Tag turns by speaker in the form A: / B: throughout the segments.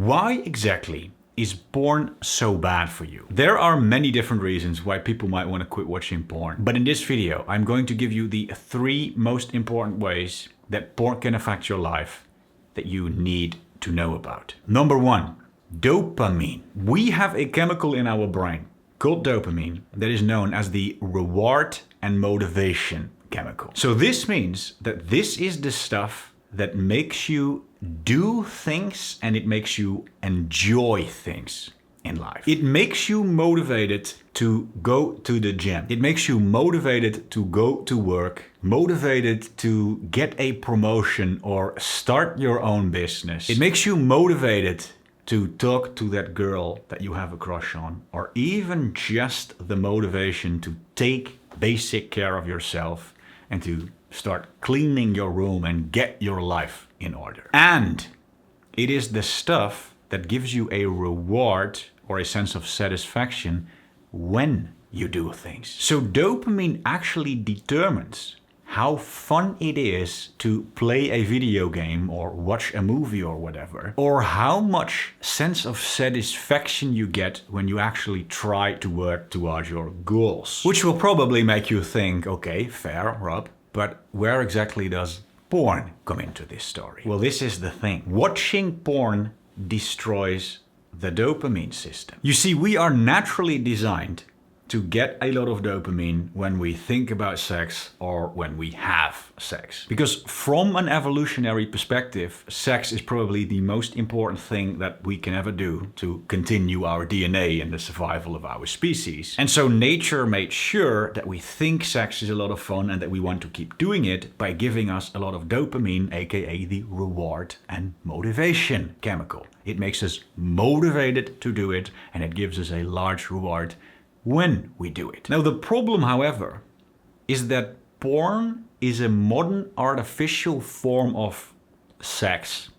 A: Why exactly is porn so bad for you? There are many different reasons why people might want to quit watching porn. But in this video, I'm going to give you the 3 most important ways that porn can affect your life that you need to know about. Number 1, dopamine. We have a chemical in our brain called dopamine that is known as the reward and motivation chemical. So this means that this is the stuff that makes you do things and it makes you enjoy things in life. It makes you motivated to go to the gym. It makes you motivated to go to work, motivated to get a promotion or start your own business. It makes you motivated to talk to that girl that you have a crush on, or even just the motivation to take basic care of yourself and to start cleaning your room and get your life in order. And it is the stuff that gives you a reward or a sense of satisfaction when you do things. So dopamine actually determines how fun it is to play a video game or watch a movie or whatever, or how much sense of satisfaction you get when you actually try to work towards your goals. Which will probably make you think, okay, fair, Rob, but where exactly does porn come into this story? Well, this is the thing. Watching porn destroys the dopamine system. You see, we are naturally designed to get a lot of dopamine when we think about sex or when we have sex. Because from an evolutionary perspective, sex is probably the most important thing that we can ever do to continue our DNA and the survival of our species. And so nature made sure that we think sex is a lot of fun and that we want to keep doing it by giving us a lot of dopamine, aka the reward and motivation chemical. It makes us motivated to do it and it gives us a large reward when we do it. Now the problem, however, is that porn is a modern artificial form of sex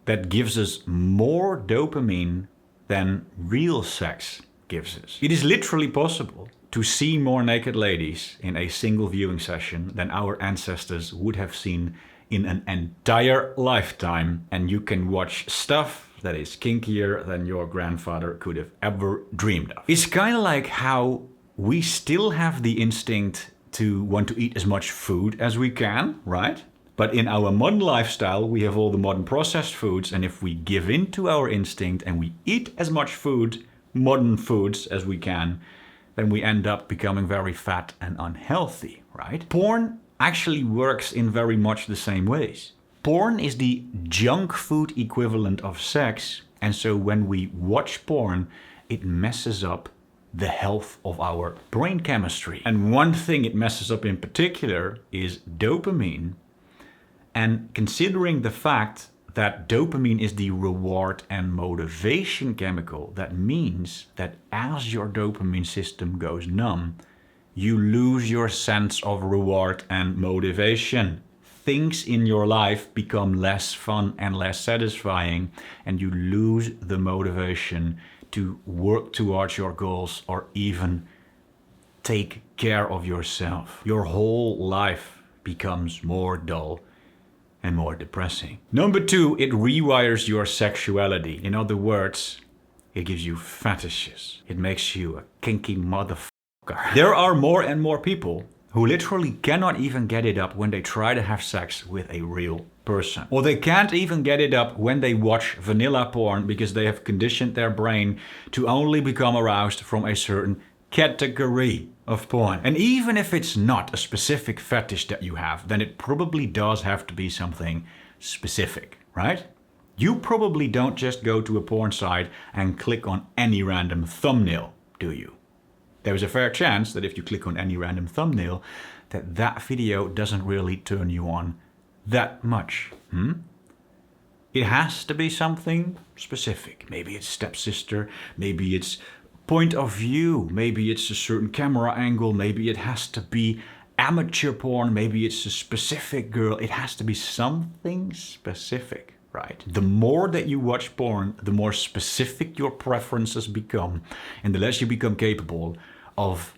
A: that gives us more dopamine than real sex gives us. It is literally possible to see more naked ladies in a single viewing session than our ancestors would have seen in an entire lifetime, and you can watch stuff that is kinkier than your grandfather could have ever dreamed of. It's kind of like how we still have the instinct to want to eat as much food as we can, right? But in our modern lifestyle, we have all the modern processed foods, and if we give in to our instinct and we eat as much food, modern foods, as we can, then we end up becoming very fat and unhealthy, right? Porn actually works in very much the same ways. Porn is the junk food equivalent of sex, and so when we watch porn, it messes up the health of our brain chemistry. And one thing it messes up in particular is dopamine. And considering the fact that dopamine is the reward and motivation chemical, that means that as your dopamine system goes numb, you lose your sense of reward and motivation. Things in your life become less fun and less satisfying, and you lose the motivation to work towards your goals or even take care of yourself. Your whole life becomes more dull and more depressing. Number 2, it rewires your sexuality. In other words, it gives you fetishes. It makes you a kinky motherfucker. There are more and more people who literally cannot even get it up when they try to have sex with a real person. Or they can't even get it up when they watch vanilla porn because they have conditioned their brain to only become aroused from a certain category of porn. And even if it's not a specific fetish that you have, then it probably does have to be something specific, right? You probably don't just go to a porn site and click on any random thumbnail, do you? There's a fair chance that if you click on any random thumbnail, that video doesn't really turn you on that much. It has to be something specific. Maybe it's stepsister, maybe it's point of view, maybe it's a certain camera angle, maybe it has to be amateur porn, maybe it's a specific girl. It has to be something specific, right? The more that you watch porn, the more specific your preferences become, and the less you become capable of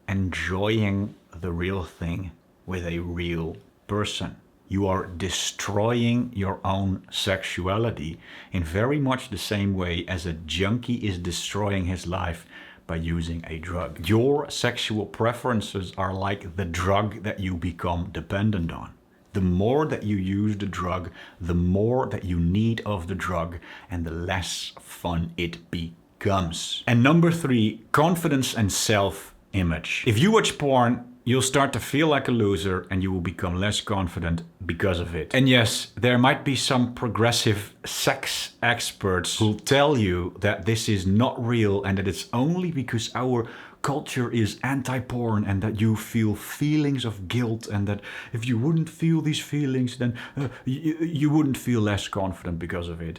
A: enjoying the real thing with a real person. You are destroying your own sexuality in very much the same way as a junkie is destroying his life by using a drug. Your sexual preferences are like the drug that you become dependent on. The more that you use the drug, the more that you need of the drug, and the less fun it becomes. And number 3, confidence and self-image. If you watch porn, you'll start to feel like a loser and you will become less confident because of it. And yes, there might be some progressive sex experts who'll tell you that this is not real and that it's only because our culture is anti-porn and that you feel feelings of guilt and that if you wouldn't feel these feelings, then you wouldn't feel less confident because of it.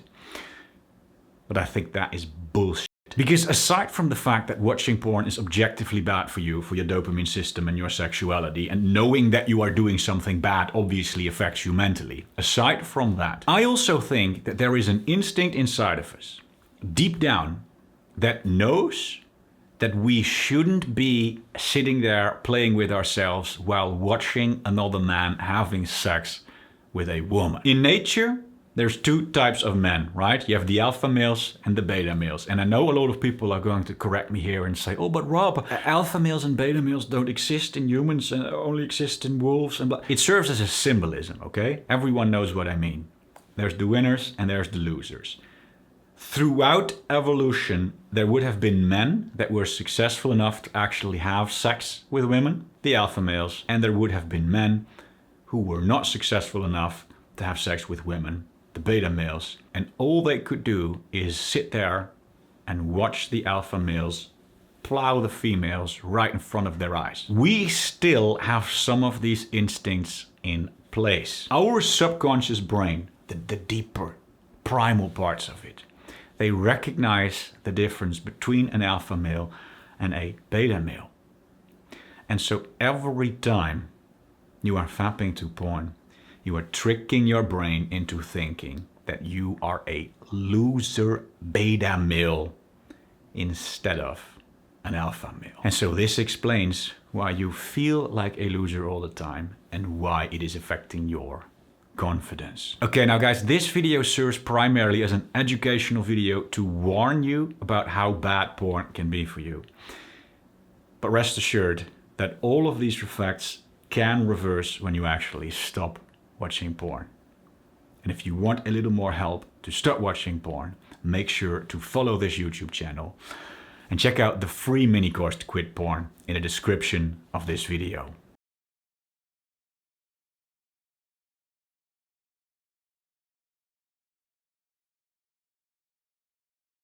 A: But I think that is bullshit. Because aside from the fact that watching porn is objectively bad for you, for your dopamine system and your sexuality, and knowing that you are doing something bad obviously affects you mentally, aside from that, I also think that there is an instinct inside of us, deep down, that knows that we shouldn't be sitting there playing with ourselves while watching another man having sex with a woman. In nature, there's 2 types of men, right? You have the alpha males and the beta males. And I know a lot of people are going to correct me here and say, oh, but Rob, alpha males and beta males don't exist in humans and only exist in wolves. And it serves as a symbolism, okay? Everyone knows what I mean. There's the winners and there's the losers. Throughout evolution, there would have been men that were successful enough to actually have sex with women, the alpha males, and there would have been men who were not successful enough to have sex with women, the beta males, and all they could do is sit there and watch the alpha males plow the females right in front of their eyes. We still have some of these instincts in place. Our subconscious brain, the deeper, primal parts of it, they recognize the difference between an alpha male and a beta male. And so every time you are fapping to porn, you are tricking your brain into thinking that you are a loser beta male instead of an alpha male. And so this explains why you feel like a loser all the time and why it is affecting your confidence. Okay, now guys, this video serves primarily as an educational video to warn you about how bad porn can be for you. But rest assured that all of these effects can reverse when you actually stop watching porn. And if you want a little more help to stop watching porn, make sure to follow this YouTube channel and check out the free mini course to quit porn in the description of this video.